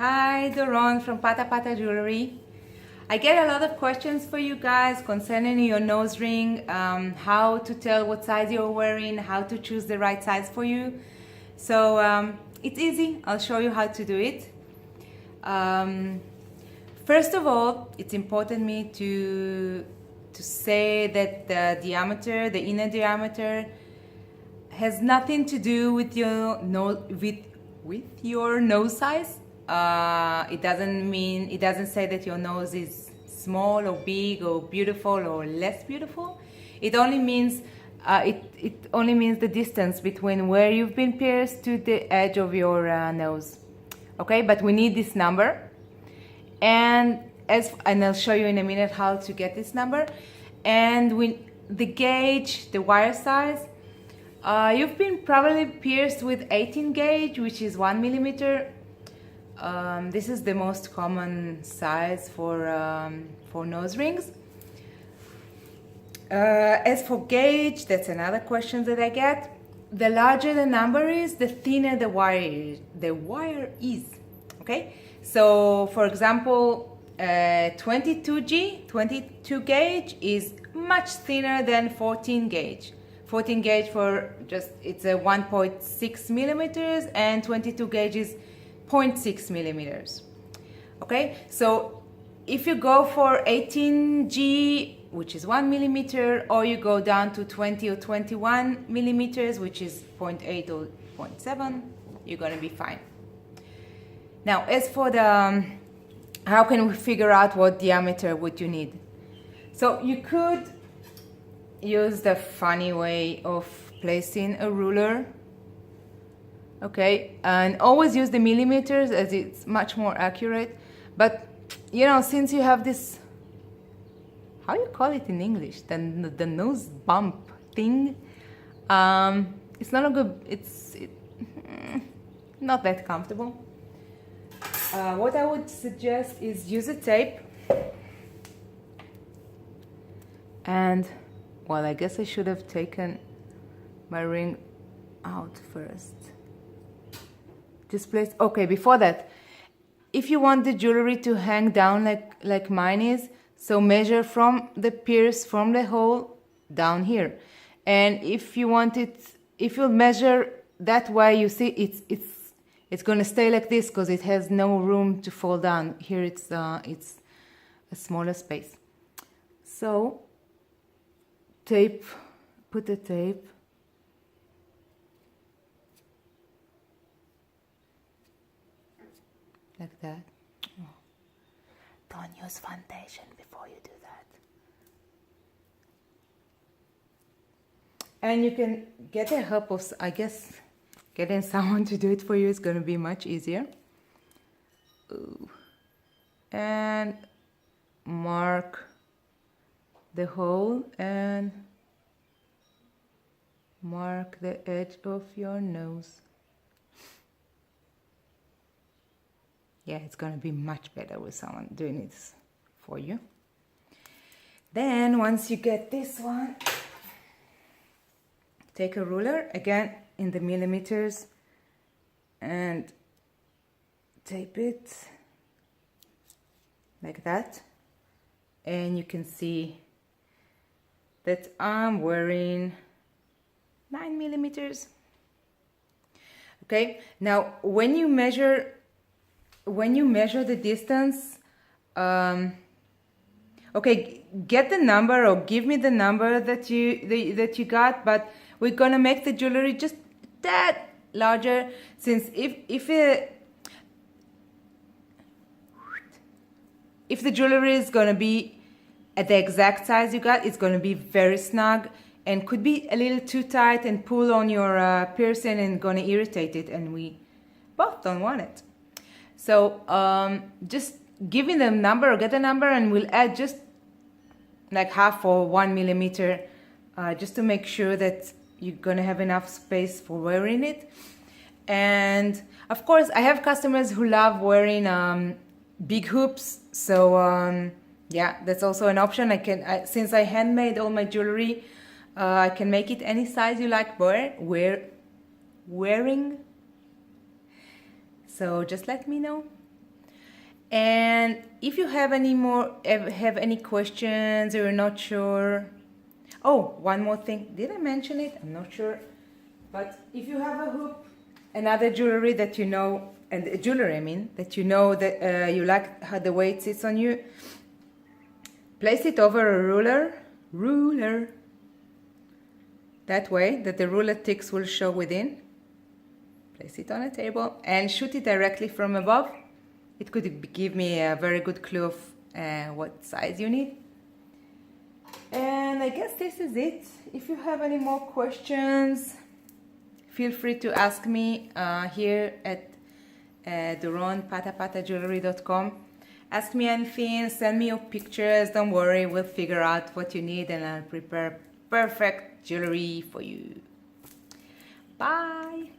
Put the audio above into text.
Hi, Doron from Pata Pata Jewelry. I get a lot of questions for you guys concerning your nose ring, how to tell what size you're wearing, how to choose the right size for you. So it's easy. I'll show you how to do it. First of all, it's important me to say that the diameter, the inner diameter, has nothing to do with your nose with your nose size. It doesn't say that your nose is small or big or beautiful or less beautiful. It only means it only means the distance between where you've been pierced to the edge of your nose. Okay, but we need this number, and I'll show you in a minute how to get this number. And the gauge, the wire size. You've been probably pierced with 18 gauge, which is 1 millimeter. This is the most common size for nose rings. As for gauge, that's another question that I get. The larger the number is, the thinner the wire is. Okay, so for example, 22 gauge is much thinner than 14 gauge. 14 gauge it's a 1.6 millimeters, and 22 gauge is 0.6 millimeters. Okay, so if you go for 18G, which is 1 millimeter, or you go down to 20 or 21 millimeters, which is 0.8 or 0.7, you're gonna be fine. Now, as for how can we figure out what diameter would you need? So you could use the funny way of placing a ruler. Okay, and always use the millimeters as it's much more accurate. But you know, since you have this, how you call it in English, the nose bump thing, it's not a good, it's not that comfortable. What I would suggest is use a tape. And well, I guess I should have taken my ring out first. Just place, okay, before that, if you want the jewelry to hang down like mine is, so measure from the pierce, from the hole down here. And if you want it, if you measure that way, you see it's gonna stay like this because it has no room to fall down. Here it's a smaller space. So tape, put the tape. Like that. Don't use foundation before you do that. And you can get the help of, I guess, getting someone to do it for you is going to be much easier. Ooh. And mark the hole and mark the edge of your nose. Yeah, it's going to be much better with someone doing it for you. Then once you get this one, take a ruler, again in the millimeters, and tape it like that. And you can see that I'm wearing 9 millimeters. Okay, now when you measure the distance, okay, get the number or give me the number that you got, but we're gonna make the jewelry just that larger, since if the jewelry is gonna be at the exact size you got, it's gonna be very snug and could be a little too tight and pull on your piercing and gonna irritate it, and we both don't want it. So just give me the number or get the number, and we'll add just like half or 1 millimeter, just to make sure that you're gonna have enough space for wearing it. And of course, I have customers who love wearing big hoops, so yeah, that's also an option. Since I handmade all my jewelry, I can make it any size you like wearing. So just let me know. And if you have any questions or you're not sure, oh, one more thing. Did I mention it? I'm not sure. But if you have a hoop and other jewelry that you know, and jewelry I mean, that you know that you like how the way it sits on you, place it over a ruler. That way that the ruler ticks will show within. Place it on a table and shoot it directly from above. It could give me a very good clue of what size you need. And I guess this is it. If you have any more questions, feel free to ask me here at doronpatapattajewelry.com. Ask me anything, send me your pictures, don't worry, we'll figure out what you need and I'll prepare perfect jewelry for you. Bye!